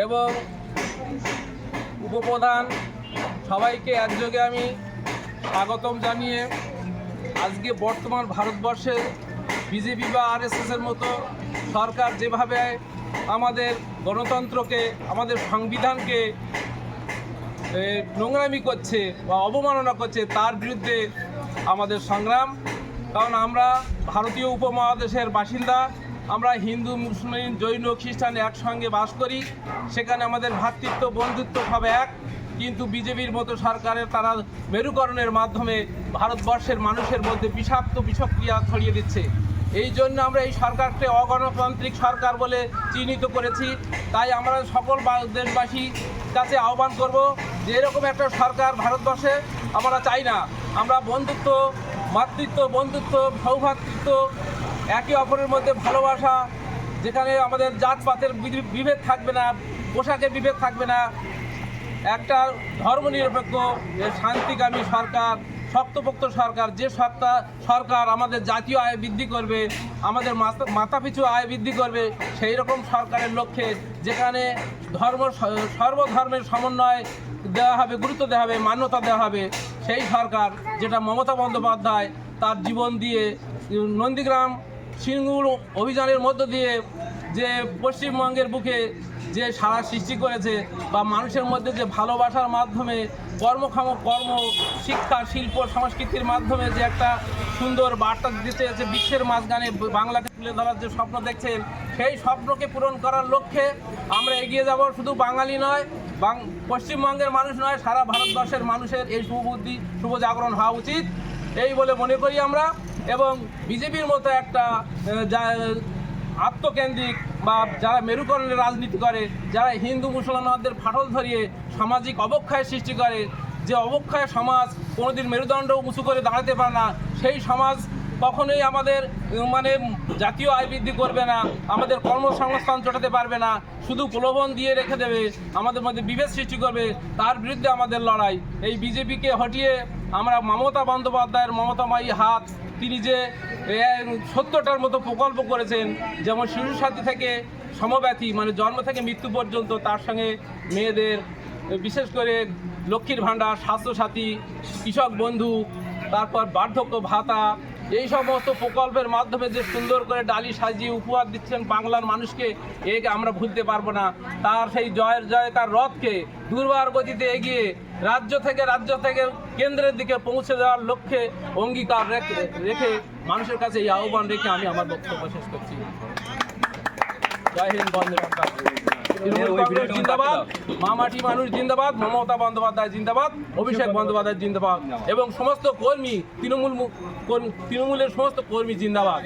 এবং উপপ্রধান সবাইকে একযোগে আমি স্বাগতম জানিয়ে আজকে বর্তমান ভারতবর্ষে বিজেপি বা আরএসএসের মতো সরকার যেভাবে আমাদের গণতন্ত্রকে, আমাদের সংবিধানকে নোংরামি করছে বা অবমাননা করছে, তার বিরুদ্ধে আমাদের সংগ্রাম। কারণ আমরা ভারতীয় উপমহাদেশের বাসিন্দা, আমরা হিন্দু, মুসলিম, জৈন, খ্রিস্টান একসঙ্গে বাস করি। সেখানে আমাদের ভ্রাতৃত্ব, বন্ধুত্ব সব এক। কিন্তু বিজেপির মতো সরকারের তারা মেরুকরণের মাধ্যমে ভারতবর্ষের মানুষের মধ্যে বিষাক্ত বিষক্রিয়া ছড়িয়ে দিচ্ছে। এই জন্য আমরা এই সরকারকে অগণতান্ত্রিক সরকার বলে চিহ্নিত করেছি। তাই আমরা সকল দেশবাসীর কাছে আহ্বান করব যে এরকম একটা সরকার ভারতবর্ষে আমরা চাই না। আমরা বন্ধুত্ব, মাতৃত্ব, বন্ধুত্ব, সৌভ্রাতৃত্ব, একে অপরের মধ্যে ভালোবাসা, যেখানে আমাদের জাতপাতের বিভেদ থাকবে না, পোশাকের বিভেদ থাকবে না, একটা ধর্মনিরপেক্ষ শান্তিকামী সরকার, শক্তপোক্ত সরকার, যে সরকার আমাদের জাতীয় আয় বৃদ্ধি করবে, আমাদের মাথাপিছু আয় বৃদ্ধি করবে, সেই রকম সরকারের লক্ষ্যে যেখানে সর্বধর্মের সমন্বয় দেওয়া হবে, গুরুত্ব দেওয়া হবে, মান্যতা দেওয়া হবে, সেই সরকার যেটা মমতা বন্দ্যোপাধ্যায় তার জীবন দিয়ে নন্দীগ্রাম সিঙ্গুর অভিযানের মধ্য দিয়ে যে পশ্চিমবঙ্গের বুকে যে সারা সৃষ্টি করেছে, বা মানুষের মধ্যে যে ভালোবাসার মাধ্যমে কর্ম, শিক্ষা, শিল্প, সংস্কৃতির মাধ্যমে যে একটা সুন্দর বার্তা দিতে চেয়েছে, বিশ্বের মাঝখানে বাংলাকে তুলে ধরার যে স্বপ্ন দেখছেন, সেই স্বপ্নকে পূরণ করার লক্ষ্যে আমরা এগিয়ে যাব। শুধু বাঙালি নয়, পশ্চিমবঙ্গের মানুষ নয়, সারা ভারতবর্ষের মানুষের এই শুভবুদ্ধি, শুভ জাগরণ হওয়া উচিত, এই বলে মনে করি আমরা। এবং বিজেপির মতো একটা আত্মকেন্দ্রিক বা যারা মেরুকরণের রাজনীতি করে, যারা হিন্দু মুসলমানদের ফাটল ধরিয়ে সামাজিক অবক্ষয় সৃষ্টি করে, যে অবক্ষয় সমাজ কোনোদিন মেরুদণ্ড উঁচু করে দাঁড়াতে পারে না, সেই সমাজ কখনোই আমাদের জাতীয় আয় বৃদ্ধি করবে না, আমাদের কর্মসংস্থান জোটাতে পারবে না, শুধু প্রলোভন দিয়ে রেখে দেবে, আমাদের মধ্যে বিভেদ সৃষ্টি করবে। তার বিরুদ্ধে আমাদের লড়াই। এই বিজেপিকে হটিয়ে আমরা মমতা বন্দ্যোপাধ্যায়ের মমতাময়ী হাত, তিনি যে 70টার মতো প্রকল্প করেছেন, যেমন শিশু সাথী থেকে সমব্যাথী, জন্ম থেকে মৃত্যু পর্যন্ত, তার সঙ্গে মেয়েদের বিশেষ করে লক্ষ্মীর ভাণ্ডার, স্বাস্থ্যসাথী, কৃষক বন্ধু, তারপর বার্ধক্য ভাতা, এই সমস্ত প্রকল্পের মাধ্যমে যে সুন্দর করে ডালি সাজিয়ে উপহার দিচ্ছেন বাংলার মানুষকে, একে আমরা ভুলতে পারবো না। তার সেই জয়কার রথকে দুর্বার গতিতে এগিয়ে রাজ্য থেকে কেন্দ্রের দিকে পৌঁছে দেওয়ার লক্ষ্যে অঙ্গীকার রেখে মানুষের কাছে এই আহ্বান রেখে আমি আমার বক্তব্য শেষ করছি। জয় হিন্দ, বন্দে মাতরম। তৃণমূল কংগ্রেস জিন্দাবাদ, মামাটি মানুষ জিন্দাবাদ, মমতা বন্দ্যোপাধ্যায় জিন্দাবাদ, অভিষেক বন্দ্যোপাধ্যায় জিন্দাবাদ, এবং সমস্ত কর্মী, তৃণমূলের সমস্ত কর্মী জিন্দাবাদ।